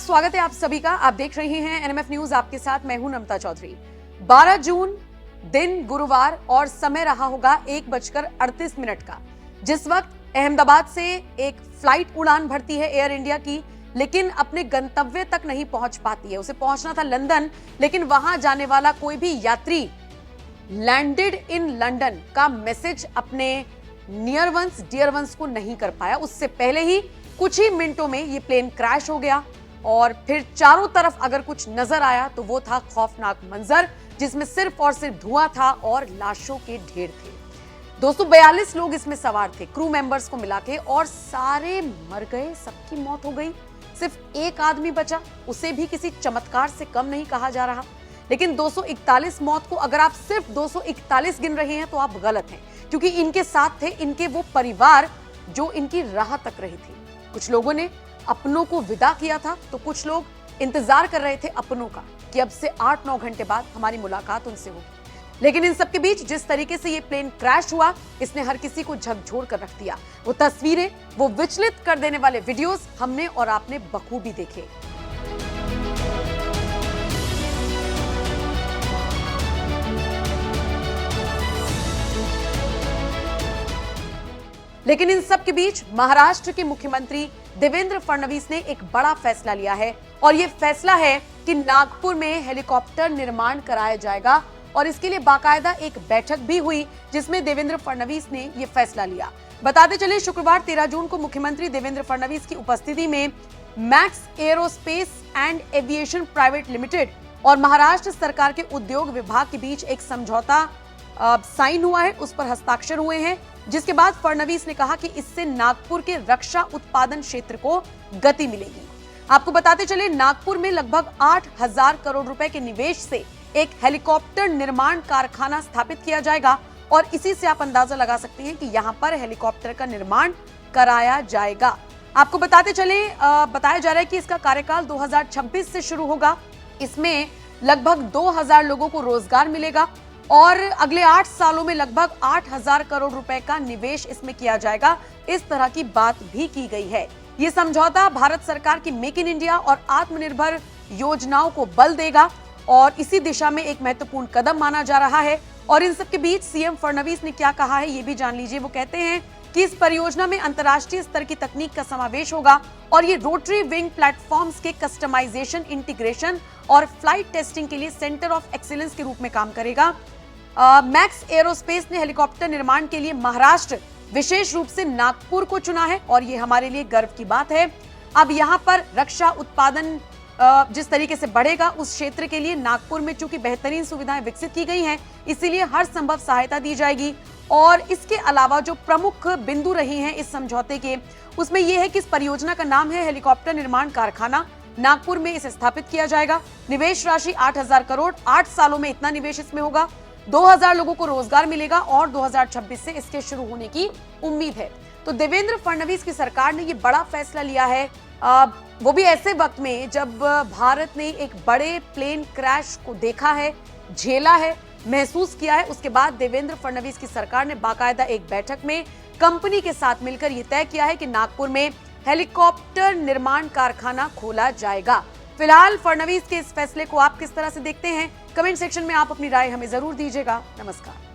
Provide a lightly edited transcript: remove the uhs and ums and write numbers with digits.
स्वागत है आप सभी का। आप देख रहे हैं एनएमएफ न्यूज, आपके साथ मैं हूं नमता चौधरी। 12 जून दिन गुरुवार और समय रहा होगा 1:38 का, जिस वक्त अहमदाबाद से एक फ्लाइट उड़ान भरती है एयर इंडिया की, लेकिन अपने गंतव्य तक नहीं पहुंच पाती है। उसे पहुंचना था लंदन, लेकिन वहां जाने वाला कोई भी यात्री लैंडेड इन लंदन का मैसेज अपने नियर वंस डियर वंस को नहीं कर पाया। उससे पहले ही कुछ ही मिनटों में ये प्लेन क्रैश हो गया और फिर चारों तरफ अगर कुछ नजर आया तो वो था खौफनाक मंजर, जिसमें सिर्फ और सिर्फ धुआं था और लाशों के ढेर थे। 242 लोग इसमें सवार थे, क्रू मेंबर्स को मिला के, और सारे मर गए, सबकी मौत हो गई। सिर्फ एक आदमी बचा, उसे भी किसी चमत्कार से कम नहीं कहा जा रहा। लेकिन 241 मौत को अगर आप सिर्फ 241 गिन रहे हैं तो आप गलत हैं, क्योंकि इनके साथ थे इनके वो परिवार जो इनकी राह तक रही थी। कुछ लोगों ने अपनों को विदा किया था, तो कुछ लोग इंतजार कर रहे थे अपनों का कि अब से 8-9 घंटे बाद हमारी मुलाकात उनसे होगी। लेकिन इन सबके बीच जिस तरीके से ये प्लेन क्रैश हुआ, इसने हर किसी को झकझोर कर रख दिया। वो तस्वीरें, वो विचलित कर देने वाले वीडियोस हमने और आपने बखूबी देखे। लेकिन इन सब के बीच महाराष्ट्र के मुख्यमंत्री देवेंद्र फडणवीस ने एक बड़ा फैसला लिया है, और यह फैसला है कि नागपुर में हेलीकॉप्टर निर्माण कराया जाएगा। और इसके लिए बाकायदा एक बैठक भी हुई, जिसमें देवेंद्र फडणवीस ने यह फैसला लिया। बताते चले, शुक्रवार 13 जून को मुख्यमंत्री देवेंद्र फडणवीस की उपस्थिति में max aerospace and aviation private limited और महाराष्ट्र सरकार के उद्योग विभाग के बीच एक समझौता साइन हुआ है, उस पर हस्ताक्षर हुए हैं। जिसके बाद फडणवीस ने कहा कि इससे नागपुर के रक्षा उत्पादन क्षेत्र को गति मिलेगी। आपको बताते चले, नागपुर में लगभग 8,000 करोड़ रुपए के निवेश से एक हेलीकॉप्टर निर्माण कारखाना स्थापित किया जाएगा, और इसी से आप अंदाजा लगा सकते हैं कि यहां पर हेलीकॉप्टर का निर्माण कराया जाएगा। आपको बताते चले, बताया जा रहा है कि इसका कार्यकाल 2026 से शुरू होगा। इसमें लगभग 2,000 लोगों को रोजगार मिलेगा और अगले 8 सालों में लगभग 8,000 करोड़ रुपए का निवेश इसमें किया जाएगा। इस तरह की बात भी की गई है। ये समझौता भारत सरकार की मेक इन इंडिया और आत्मनिर्भर योजनाओं को बल देगा और इसी दिशा में एक महत्वपूर्ण कदम माना जा रहा है। और इन सबके बीच सीएम फडणवीस ने क्या कहा है, ये भी जान लीजिए। वो कहते हैं कि इस परियोजना में अंतर्राष्ट्रीय स्तर की तकनीक का समावेश होगा और ये रोटरी विंग प्लेटफॉर्म्स के कस्टमाइजेशन, इंटीग्रेशन और फ्लाइट टेस्टिंग के लिए सेंटर ऑफ एक्सीलेंस के रूप में काम करेगा। मैक्स एरोस्पेस ने हेलीकॉप्टर निर्माण के लिए महाराष्ट्र, विशेष रूप से नागपुर को चुना है और ये हमारे लिए गर्व की बात है। अब यहाँ पर रक्षा उत्पादन जिस तरीके से बढ़ेगा, उस क्षेत्र के लिए नागपुर में चूंकि बेहतरीन सुविधाएं विकसित की गई हैं, इसीलिए हर संभव सहायता दी जाएगी। और इसके अलावा जो प्रमुख बिंदु रही हैं इस समझौते के, उसमें यह है कि इस परियोजना का नाम है हेलीकॉप्टर निर्माण कारखाना। नागपुर में इसे स्थापित किया जाएगा। निवेश राशि 8,000 करोड़, 8 सालों में इतना निवेश इसमें होगा। 2,000 लोगों को रोजगार मिलेगा और 2026 से इसके शुरू होने की उम्मीद है। तो देवेंद्र फडणवीस की सरकार ने ये बड़ा फैसला लिया है, वो भी ऐसे वक्त में जब भारत ने एक बड़े प्लेन क्रैश को देखा है, झेला है, महसूस किया है। उसके बाद देवेंद्र फडणवीस की सरकार ने बाकायदा एक बैठक में कंपनी के साथ मिलकर यह तय किया है कि नागपुर में हेलीकॉप्टर निर्माण कारखाना खोला जाएगा। फिलहाल फडणवीस के इस फैसले को आप किस तरह से देखते हैं? कमेंट सेक्शन में आप अपनी राय हमें जरूर दीजिएगा। नमस्कार।